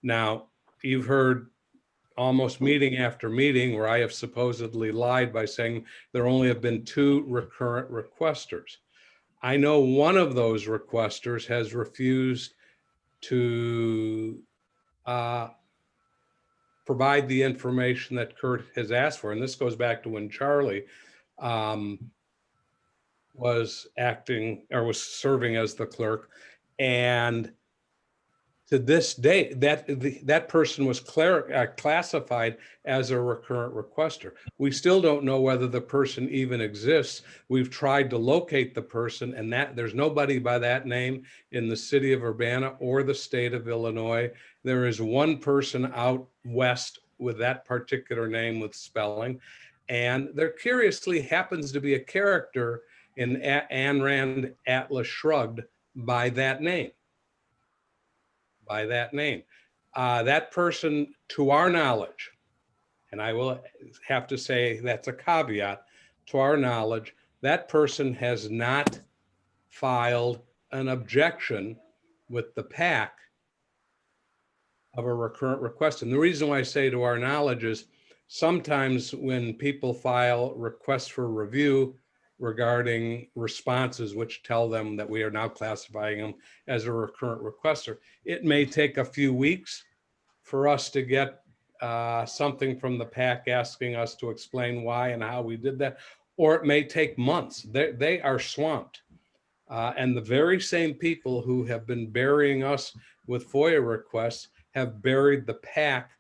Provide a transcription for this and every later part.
Now, you've heard almost meeting after meeting where I have supposedly lied by saying there only have been 2 recurrent requesters. I know one of those requesters has refused to provide the information that Kurt has asked for. And this goes back to when Charlie was acting or was serving as the clerk. And to this day, that person was classified as a recurrent requester. We still don't know whether the person even exists. We've tried to locate the person, and that there's nobody by that name in the city of Urbana or the state of Illinois. There is one person out west with that particular name with spelling, and there curiously happens to be a character in Ayn Rand Atlas Shrugged by that name. That person, to our knowledge, and I will have to say that's a caveat, to our knowledge, that person has not filed an objection with the PAC of a recurrent request. And the reason why I say to our knowledge is sometimes when people file requests for review regarding responses which tell them that we are now classifying them as a recurrent requester, it may take a few weeks for us to get something from the PAC asking us to explain why and how we did that, or it may take months. They are swamped. And the very same people who have been burying us with FOIA requests have buried the PAC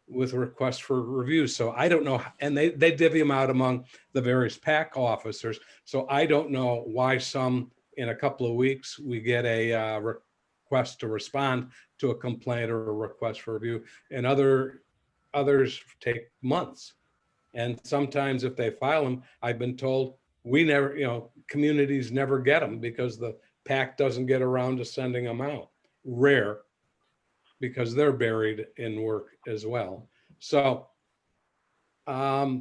with requests for reviews. So I don't know, and they divvy them out among the various PAC officers. So I don't know why some in a couple of weeks we get a request to respond to a complaint or a request for review, and others take months. And sometimes if they file them, I've been told we never, communities never get them because the PAC doesn't get around to sending them out. Rare, because they're buried in work as well. So, by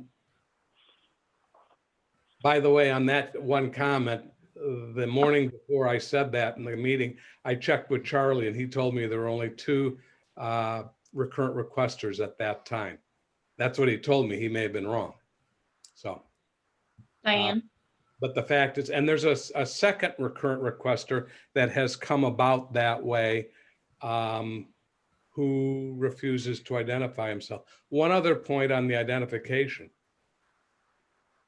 the way, on that one comment, the morning before I said that in the meeting, I checked with Charlie and he told me there were only 2 recurrent requesters at that time. That's what he told me. He may have been wrong. So, Diane. But the fact is, and there's a second recurrent requester that has come about that way, who refuses to identify himself. One other point on the identification.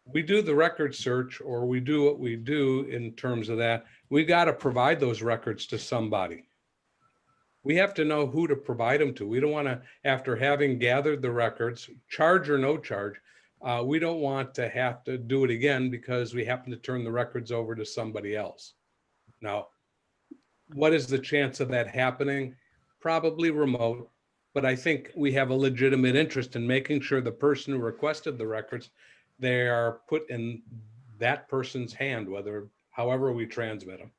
We do the record search, or we do what we do in terms of that. We got to provide those records to somebody. We have to know who to provide them to. We don't want to, after having gathered the records, charge or no charge, we don't want to have to do it again because we happen to turn the records over to somebody else. Now, what is the chance of that happening? Probably remote, but I think we have a legitimate interest in making sure the person who requested the records, they are put in that person's hand, however we transmit them.